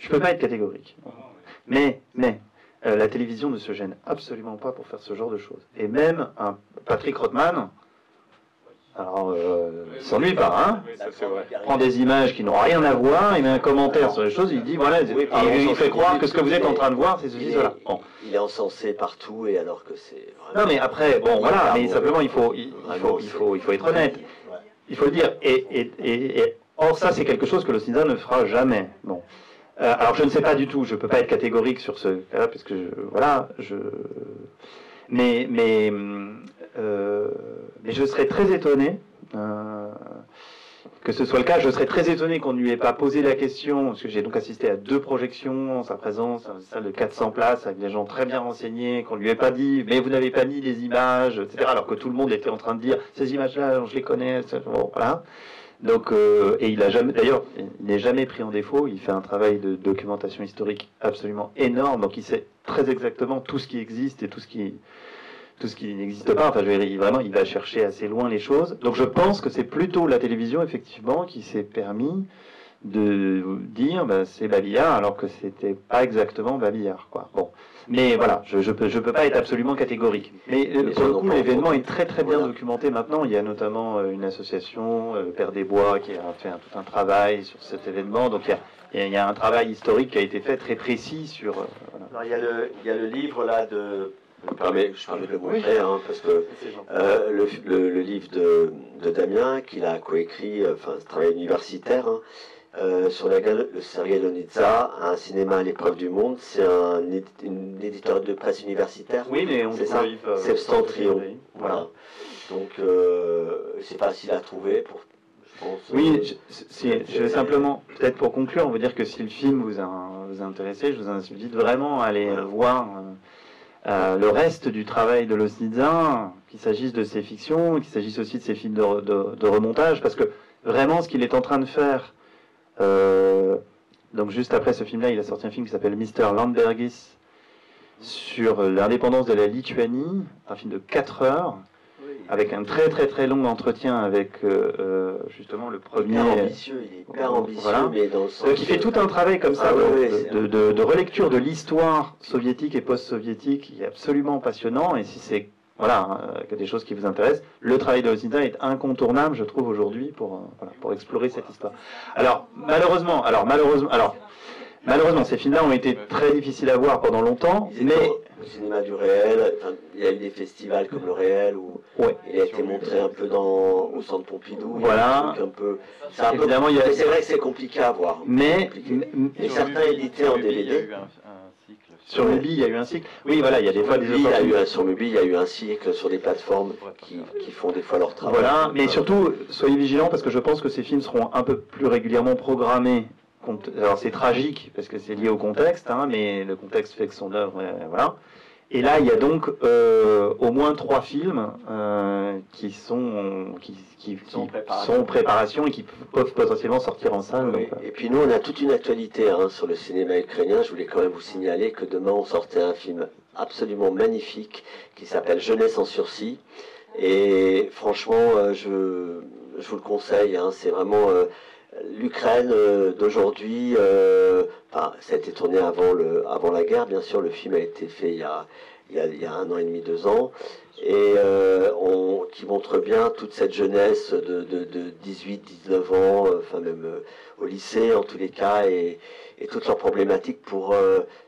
peux pas être catégorique, mais la télévision ne se gêne absolument pas pour faire ce genre de choses. Et même un Patrick Rothman, alors s'ennuie pas, hein, prend des images qui n'ont rien à voir, il met un commentaire sur les choses, il dit voilà, il fait croire que ce que vous êtes en train de voir, c'est ceci, cela. Bon. Il est encensé partout, et alors que c'est vraiment... Non, mais après, bon, voilà, mais simplement il faut être honnête, il faut le dire. Et or ça, c'est quelque chose que Loznitsa ne fera jamais. Bon. Alors je ne sais pas du tout, je peux pas être catégorique sur ce cas-là, parce que mais je serais très étonné que ce soit le cas. Je serais très étonné qu'on ne lui ait pas posé la question, parce que j'ai donc assisté à 2 projections en sa présence, dans une salle de 400 places avec des gens très bien renseignés, qu'on lui ait pas dit mais vous n'avez pas mis les images, etc., alors que tout le monde était en train de dire ces images-là, je les connais, bon, voilà. Donc, et il a jamais, d'ailleurs, il n'est jamais pris en défaut. Il fait un travail de documentation historique absolument énorme. Donc, il sait très exactement tout ce qui existe et tout ce qui n'existe pas. Enfin, vraiment, il va chercher assez loin les choses. Donc, je pense que c'est plutôt la télévision, effectivement, qui s'est permis de dire, c'est Babi-Yar, alors que c'était pas exactement Babi-Yar, quoi. Bon. Mais voilà, je peux pas être absolument catégorique. Mais pour le coup, l'événement est très très bien documenté maintenant. Il y a notamment une association, Père des Bois, qui a fait tout un travail sur cet événement. Donc il y a un travail historique qui a été fait très précis sur... Alors, il y a le livre là de... Je permets de le montrer, hein, parce que le livre de Damien, qu'il a coécrit, enfin, c'est un travail universitaire, hein, sur Sergueï Loznitsa, un cinéma à l'épreuve du monde. C'est une éditeur de presse universitaire. Oui, mais c'est ça, Septentrion. Voilà. Donc c'est facile à trouver. Je pense. Oui, je vais simplement, peut-être pour conclure, on veut dire que si le film vous a intéressé, je vous invite vraiment à aller voir le reste du travail de Loznitsa, qu'il s'agisse de ses fictions, qu'il s'agisse aussi de ses films de remontage, parce que vraiment ce qu'il est en train de faire, donc juste après ce film-là, il a sorti un film qui s'appelle Mr. Landsbergis sur l'indépendance de la Lituanie, un film de 4 heures, avec un très très très long entretien avec justement le premier. Il est hyper ambitieux, voilà. Mais dans le sens donc il fait tout un travail comme ça de relecture de l'histoire soviétique et post-soviétique, qui est absolument passionnant. Et si c'est des choses qui vous intéressent, le travail de Loznitsa est incontournable, je trouve, aujourd'hui pour explorer cette histoire. Alors malheureusement, ces films-là ont été très difficiles à voir pendant longtemps, mais au cinéma du réel, il y a eu des festivals comme le réel où il a été montré un peu au centre Pompidou. Voilà. C'est vrai que c'est compliqué à voir. Mais certains édités en DVD. Sur Mubi, il y a eu un cycle. Oui, voilà, il y a des fois des sur Mubi, il y a eu un cycle sur des plateformes qui font des fois leur travail. Voilà, mais surtout, soyez vigilants parce que je pense que ces films seront un peu plus régulièrement programmés. Alors c'est tragique parce que c'est lié au contexte, mais le contexte fait que son œuvre, voilà. Et là, il y a donc au moins 3 films qui sont en préparation et qui peuvent potentiellement sortir en salle. Oui. Et puis nous, on a toute une actualité sur le cinéma ukrainien. Je voulais quand même vous signaler que demain, on sortait un film absolument magnifique qui s'appelle Jeunesse en sursis. Et franchement, je vous le conseille. C'est vraiment l'Ukraine d'aujourd'hui. Ça a été tourné avant la guerre, bien sûr. Le film a été fait il y a 1 an et demi, 2 ans, et qui montre bien toute cette jeunesse de 18-19 ans, même au lycée en tous les cas, et toutes leurs problématiques pour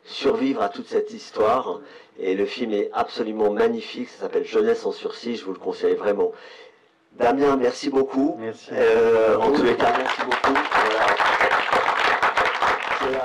survivre à toute cette histoire. Et le film est absolument magnifique, ça s'appelle Jeunesse en sursis, je vous le conseille vraiment. Damien, merci beaucoup. Merci. En tous les cas, merci beaucoup. Voilà.